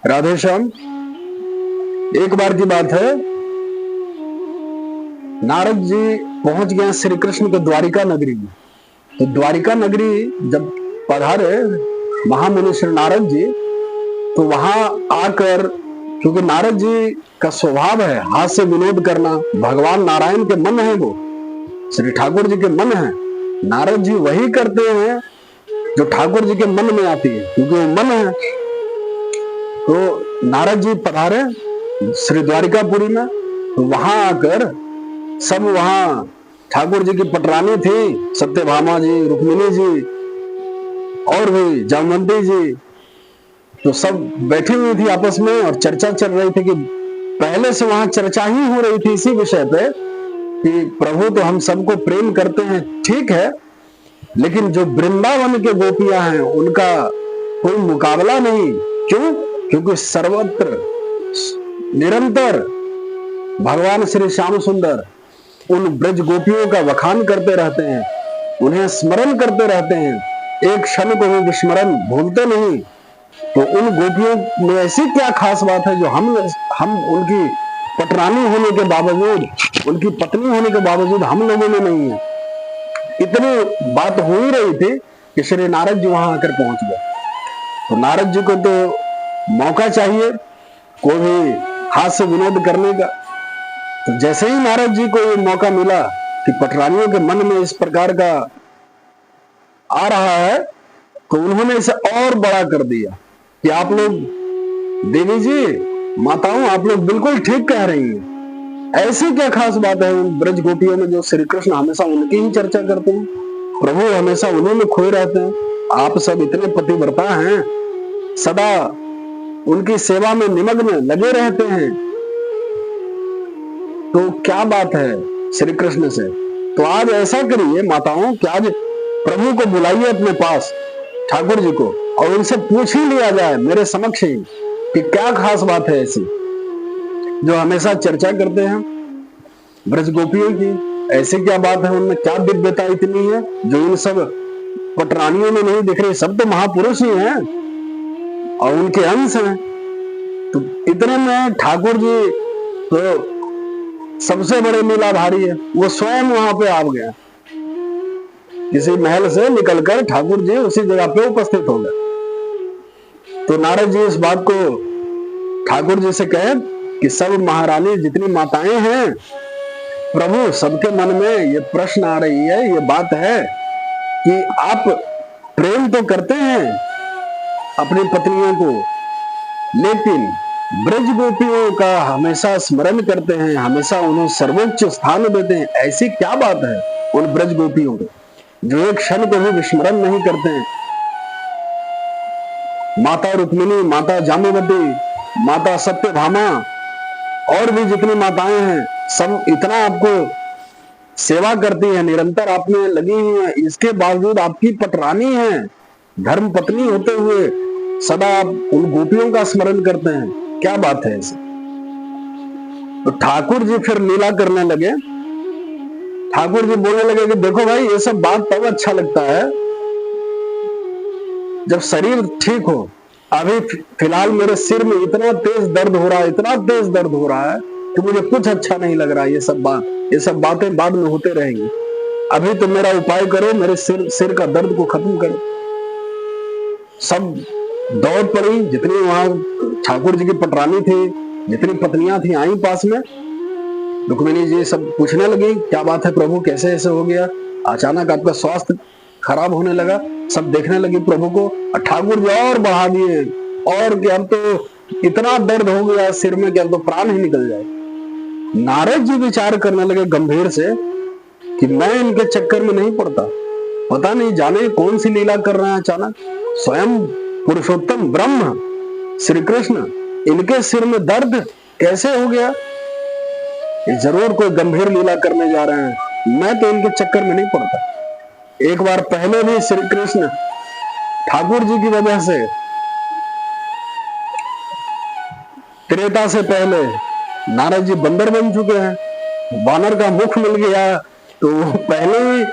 राधे श्याम। एक बार की बात है, नारद जी पहुंच गए श्री कृष्ण के द्वारिका नगरी में। तो द्वारिका नगरी जब पधारे महामुनि श्री नारद जी, तो वहां आकर, क्योंकि नारद जी का स्वभाव है हास्य विनोद करना, भगवान नारायण के मन है, वो श्री ठाकुर जी के मन है। नारद जी वही करते हैं जो ठाकुर जी के मन में आती है, क्योंकि वो मन है। तो नारद जी पधारे श्री द्वारिकापुरी में, तो वहां आकर सब, वहां ठाकुर जी की पटरानी थी, सत्यभामा जी, रुक्मिणी जी और भी जामवंती जी, तो सब बैठी हुई थी आपस में और चर्चा चल रही थी कि पहले से वहां चर्चा ही हो रही थी इसी विषय पे कि प्रभु तो हम सबको प्रेम करते हैं, ठीक है, लेकिन जो वृंदावन के गोपियां हैं उनका कोई मुकाबला नहीं। क्यों? क्योंकि सर्वत्र निरंतर भगवान श्री श्याम सुंदर उन ब्रज गोपियों का वखान करते रहते हैं, उन्हें स्मरण करते रहते हैं, एक क्षण को वो विस्मरण भूलते नहीं। तो उन गोपियों में ऐसी क्या खास बात है जो हम उनकी पटरानी होने के बावजूद, उनकी पत्नी होने के बावजूद हम लोगों में नहीं है। इतनी बात हो ही रही थी कि श्री नारद जी वहां आकर पहुंच गए। तो नारद जी को तो मौका चाहिए कोई भी हास्य विनोद करने का। तो जैसे ही नारद जी को ये मौका मिला कि पटरानियों के मन में इस प्रकार का आ रहा है, तो उन्होंने इसे और बड़ा कर दिया कि आप लोग, देवी जी, माताओं, आप लोग बिल्कुल ठीक कह रही हैं। ऐसी क्या खास बात है उन ब्रज गोपियों में जो श्री कृष्ण हमेशा उनकी ही चर्चा करते हैं, प्रभु हमेशा उन्हीं में खोए रहते हैं। आप सब इतने पतिव्रता हैं, सदा उनकी सेवा में निमग्न लगे रहते हैं, तो क्या बात है श्री कृष्ण से। तो आज ऐसा करिए माताओं कि आज प्रभु को बुलाइए अपने पास, ठाकुर जी को, और उनसे पूछ ही लिया जाए मेरे समक्ष ही कि क्या खास बात है ऐसी जो हमेशा चर्चा करते हैं ब्रज गोपियों की। ऐसे क्या बात है उनमें, क्या दिव्यता इतनी है जो इन सब पटरानियों में नहीं दिख रही। सब तो महापुरुष ही हैं और उनके अंश हैं। तो इतने में ठाकुर जी तो सबसे बड़े लीलाधारी है, वो स्वयं वहां पे आ गया। किसी महल से निकलकर ठाकुर जी उसी जगह पे उपस्थित हो गए। तो नारद जी इस बात को ठाकुर जी से कहे कि सब महारानी जितनी माताएं हैं, प्रभु सबके मन में ये प्रश्न आ रही है, ये बात है कि आप प्रेम तो करते हैं अपनी पत्नियों को, लेकिन ब्रज गोपियों का हमेशा स्मरण करते हैं, हमेशा उन्हें सर्वोच्च स्थान देते हैं। ऐसी क्या बात है उन ब्रज गोपियों को जो एक क्षण को भी विस्मरण नहीं करते हैं। माता रुक्मिणी, माता जाम्बवती, माता सत्यभामा और भी जितनी माताएं हैं, सब इतना आपको सेवा करती हैं, निरंतर आप में लगी हुई हैं। इसके बावजूद आपकी पटरानी है, धर्म पत्नी होते हुए सदा आप उन गोपियों का स्मरण करते हैं। क्या बात है ऐसी। तो ठाकुर जी फिर लीला करने लगे। ठाकुर जी बोलने लगे कि देखो भाई, ये सब बात तब अच्छा लगता है जब शरीर ठीक हो। अभी फिलहाल मेरे सिर में इतना तेज दर्द हो रहा है, इतना तेज दर्द हो रहा है कि मुझे कुछ अच्छा नहीं लग रहा है। ये सब बातें बाद में होते रहेंगी। अभी तो मेरा उपाय करो, मेरे सिर का दर्द को खत्म करो। सब दौड़ पड़ी, जितनी वहां ठाकुर जी की पटरानी थी, जितनी पत्नियां थी, आई पास में। रुक्मिणी जी सब पूछने लगी क्या बात है प्रभु, कैसे ऐसे हो गया, अचानक आपका स्वास्थ्य खराब होने लगा। सब देखने लगी प्रभु को, और ठाकुर जी और बढ़ा दिए और कि अब तो इतना दर्द हो गया सिर में कि अब तो प्राण ही निकल जाए। नारद जी विचार करने लगे गंभीर से कि मैं इनके चक्कर में नहीं पड़ता, पता नहीं जाने कौन सी लीला कर रहे हैं। अचानक स्वयं पुरुषोत्तम ब्रह्म श्री कृष्ण, इनके सिर में दर्द कैसे हो गया, ये जरूर कोई गंभीर लीला करने जा रहे हैं। मैं तो इनके चक्कर में नहीं पड़ता। एक बार पहले भी श्री कृष्ण ठाकुर जी की वजह से, त्रेता से पहले नारद जी बंदर बन चुके हैं, वानर का मुख मिल गया, तो पहले ही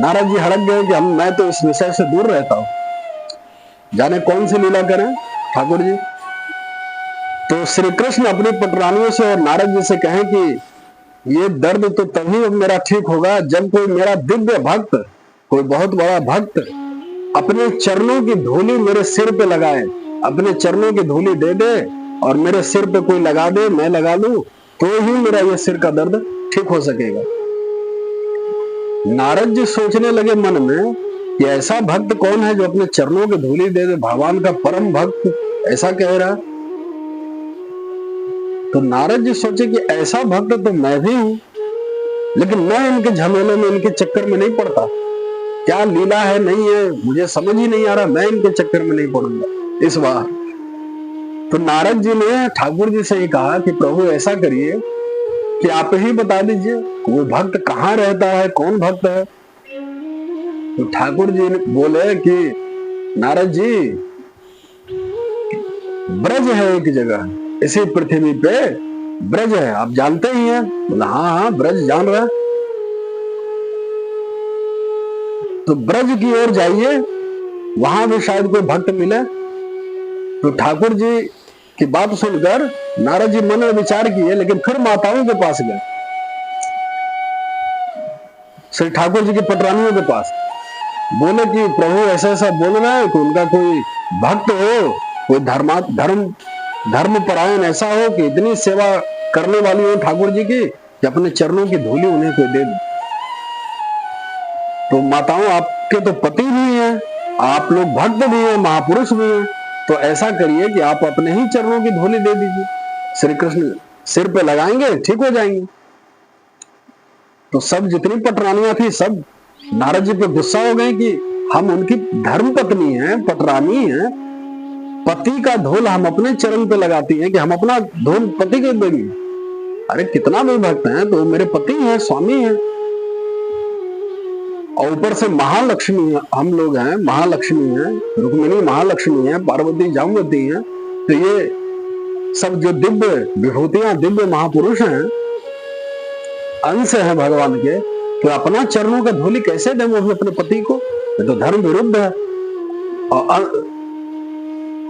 नारद जी हड़क गए कि मैं तो इस विषय से दूर रहता हूं। जाने कौन सी लीला करें ठाकुर जी। तो श्री कृष्ण अपनी पटरानियों से और नारद जी से कहें कि ये दर्द तो तभी अब मेरा ठीक होगा जब कोई मेरा दिव्य भक्त, कोई बहुत बड़ा भक्त अपने चरणों की धूली मेरे सिर पे लगाए, अपने चरणों की धूली दे दे और मेरे सिर पे कोई लगा दे, मैं लगा लूं, तो ही मेरा ये सिर का दर्द ठीक हो सकेगा। नारद जी सोचने लगे मन में कि ऐसा भक्त कौन है जो अपने चरणों की धूली दे दे, भगवान का परम भक्त ऐसा कह रहा। तो नारद जी सोचे कि ऐसा भक्त तो मैं भी हूं, लेकिन मैं इनके झमेलों में, इनके चक्कर में नहीं पड़ता। क्या लीला है नहीं है मुझे समझ ही नहीं आ रहा, मैं इनके चक्कर में नहीं पड़ूंगा इस बार। तो नारद जी ने ठाकुर जी से ही कहा कि प्रभु ऐसा करिए कि आप ही बता दीजिए वो भक्त कहाँ रहता है, कौन भक्त है। तो ठाकुर जी बोले कि नारद जी, ब्रज है एक जगह इसी पृथ्वी पे, ब्रज है, आप जानते ही हैं। बोला हाँ हाँ ब्रज जान रहा। तो ब्रज की ओर जाइए, वहां भी शायद कोई भक्त मिले। तो ठाकुर जी की बात सुनकर नारद जी मन में विचार किए, लेकिन फिर माताओं के पास गए, श्री ठाकुर जी की पटरानियों के पास। बोले कि प्रभु ऐसा ऐसा बोल रहा है कि उनका कोई भक्त हो, कोई धर्म परायण ऐसा हो कि इतनी सेवा करने वाली हो ठाकुर जी की कि अपने चरणों की धूली उन्हें कोई दे दे। तो माताओं, आपके तो पति भी हैं, आप लोग भक्त भी हैं, महापुरुष भी हैं, तो ऐसा करिए कि आप अपने ही चरणों की धूली दे दीजिए, श्री कृष्ण सिर पे लगाएंगे, ठीक हो जाएंगे। तो सब जितनी पटरानियां थी सब नारद जी पे गुस्सा हो गए कि हम उनकी धर्म पत्नी हैं, पटरानी हैं, पति का धूल हम अपने चरण पे लगाती हैं कि हम अपना धूल पति को देंगे। अरे कितना भी भक्त हैं तो मेरे पति हैं, स्वामी हैं, और ऊपर से महालक्ष्मी हम लोग हैं, महालक्ष्मी हैं, रुक्मिणी महालक्ष्मी हैं, पार्वती जामवती हैं। तो ये सब जो दिव्य विभूतियां, दिव्य महापुरुष हैं, अंश हैं भगवान के, तो अपना चरणों का धूली कैसे दें वो भी अपने पति को? ये तो धर्म विरुद्ध है। और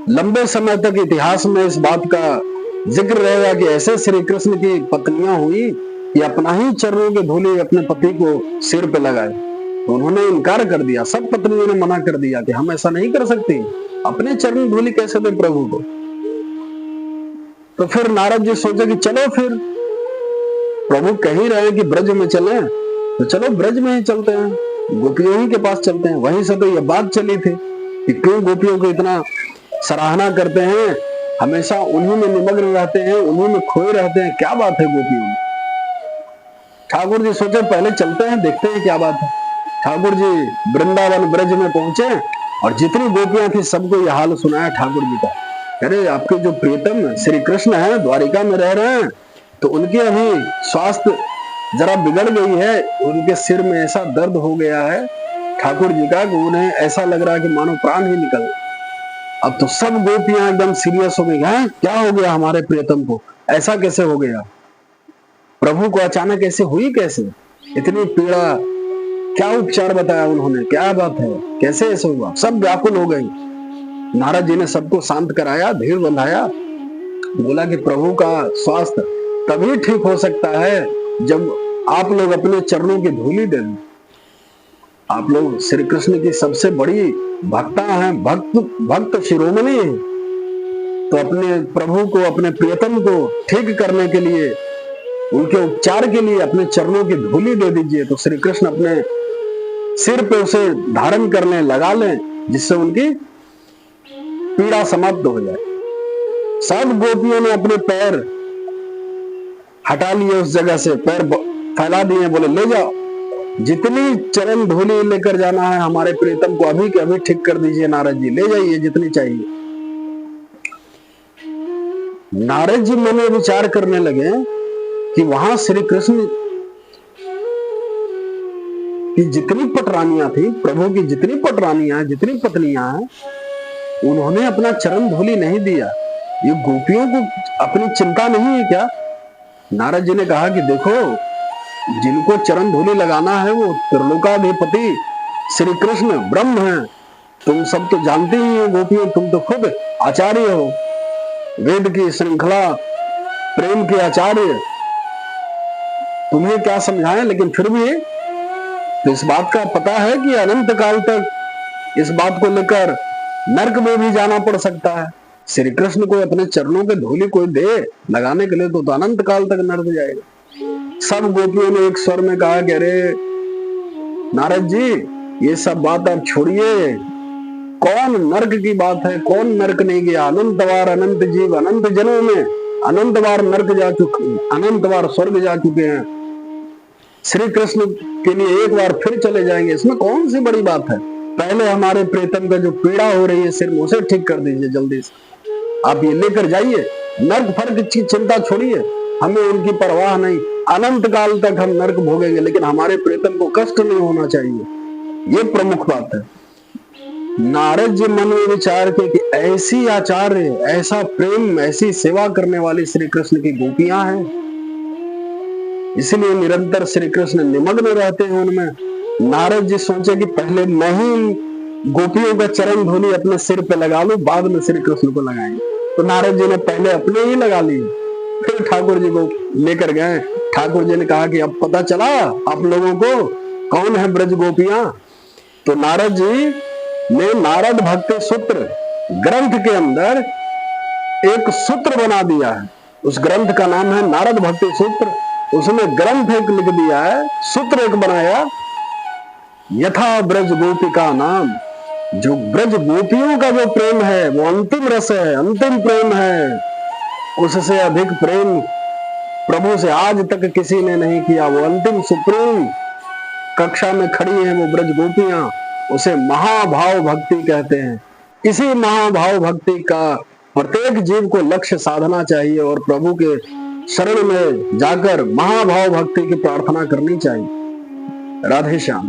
लंबे समय तक इतिहास में इस बात का जिक्र रहेगा कि ऐसे श्री कृष्ण की पत्नियां हुई कि अपना ही चरणों की धूली अपने पति को सिर पे लगाए। तो उन्होंने इनकार कर दिया, सब पत्नियों ने मना कर दिया कि हम ऐसा नहीं कर सकते, अपने चरण धूली कैसे दें प्रभु को। तो फिर नारद जी सोचे कि चलो फिर प्रभु कह ही रहे कि ब्रज में चले, तो चलो ब्रज में ही चलते हैं, गोपियों ही के पास चलते हैं। वहीं से तो यह बात चली थी कि क्यों गोपियों को इतना सराहना करते हैं, हमेशा उन्हीं में निमग्न रहते हैं, उन्हीं में खोए रहते हैं, क्या बात है गोपियों में। ठाकुर जी सोचे पहले चलते हैं, देखते हैं क्या बात है। ठाकुर जी वृंदावन ब्रज में पहुंचे और जितनी गोपियां थी सबको यह हाल सुनाया ठाकुर जी का। अरे आपके जो प्रियतम श्री कृष्ण है, द्वारिका में रह रहे हैं, तो उनकी अभी स्वास्थ्य जरा बिगड़ गई है, उनके सिर में ऐसा दर्द हो गया है ठाकुर जी का कि उन्हें ऐसा लग रहा है कि मानो प्राण ही निकल। अब तो सब गोपियां एकदम सीरियस हो गई हैं, क्या हो गया हमारे प्रियतम को, ऐसा कैसे हो गया, प्रभु को अचानक ऐसे हुई कैसे, इतनी पीड़ा, क्या उपचार बताया उन्होंने, क्या बात है, कैसे ऐसे हुआ। सब व्याकुल हो गई। नारद जी ने सबको शांत कराया, धीर बंधाया, बोला कि प्रभु का स्वास्थ्य तभी ठीक हो सकता है जब आप लोग अपने चरणों की धूली दें। आप लोग श्री कृष्ण की सबसे बड़ी भक्ता हैं, भक्त शिरोमणि हैं, तो अपने प्रभु को, अपने प्रियतम को ठीक करने के लिए, उनके उपचार के लिए अपने चरणों की धूली दे दीजिए। तो श्री कृष्ण अपने सिर पे उसे धारण करने लगा लें, जिससे उनकी पीड़ा समाप्त हो जाए। सब गोपियों ने अपने पैर हटा लिए उस जगह से, पैर फैला दिए, बोले ले जाओ, जितनी चरण धूली लेकर जाना है हमारे प्रीतम को अभी के अभी ठीक कर दीजिए नारद जी, ले जाइए जितनी चाहिए। नारद जी मन में विचार करने लगे कि वहां श्री कृष्ण की जितनी पटरानियां थी, प्रभु की जितनी पटरानियां, जितनी पत्नियां हैं, उन्होंने अपना चरण धूली नहीं दिया। ये गोपियों को अपनी चिंता नहीं है क्या? नारद जी ने कहा कि देखो, जिनको चरण धूली लगाना है वो त्रिलोकाधिपति श्री कृष्ण ब्रह्म हैं। तुम सब तो जानते ही हो गोपियों, तुम तो खुद आचार्य हो, वेद की श्रृंखला, प्रेम के आचार्य तुम्हें क्या समझाएं, लेकिन फिर भी तो इस बात का पता है कि अनंत काल तक इस बात को लेकर नरक में भी जाना पड़ सकता है। श्री कृष्ण को अपने चरणों के धूलि कोई दे लगाने के लिए तो अनंत काल तक नरक जाएगा। सब गोपियों ने एक स्वर में कहा कि अरे नारद जी, ये सब बात आप छोड़िए, कौन नरक की बात है, कौन नरक नहीं गया। अनंत बार अनंत जीव अनंत जन्मों में अनंत बार नरक जा चुके, अनंत बार स्वर्ग जा चुके हैं, श्री कृष्ण के लिए एक बार फिर चले जाएंगे, इसमें कौन सी बड़ी बात है। पहले हमारे प्रीतम का जो पीड़ा हो रही है सिर में, उसे ठीक कर दीजिए जल्दी से, आप ये लेकर जाइए, नर्क फर्क की चिंता छोड़िए, हमें उनकी परवाह नहीं, अनंत काल तक हम नर्क भोगेंगे, लेकिन हमारे प्रीतम को कष्ट नहीं होना चाहिए, ये प्रमुख बात है। नारद जी मन में विचार के कि ऐसी आचार्य, ऐसा प्रेम, ऐसी सेवा करने वाली श्री कृष्ण की गोपियां हैं, इसलिए निरंतर श्री कृष्ण निमग्न रहते हैं उनमें। नारद जी सोचे कि पहले मैं ही गोपियों का चरण धूलि अपने सिर पे लगा लूं, बाद में श्री कृष्ण को लगाएंगे। तो नारद जी ने पहले अपने ही लगा ली, फिर ठाकुर जी को लेकर गए। ठाकुर जी ने कहा कि अब पता चला आप लोगों को कौन है ब्रज गोपियां। तो नारद जी ने नारद भक्ति सूत्र ग्रंथ के अंदर एक सूत्र बना दिया है, उस ग्रंथ का नाम है नारद भक्ति सूत्र। उसमें ग्रंथ एक लिख दिया है, सूत्र एक बनाया, यथा ब्रज गोपिका नाम। जो ब्रज गोपियों का जो प्रेम है वो अंतिम रस है, अंतिम प्रेम है, उससे अधिक प्रेम प्रभु से आज तक किसी ने नहीं किया। वो अंतिम सुप्रीम कक्षा में खड़ी है वो ब्रज गोपियां, उसे महाभाव भक्ति कहते हैं। इसी महाभाव भक्ति का प्रत्येक जीव को लक्ष्य साधना चाहिए और प्रभु के शरण में जाकर महाभाव भक्ति की प्रार्थना करनी चाहिए। राधे श्याम।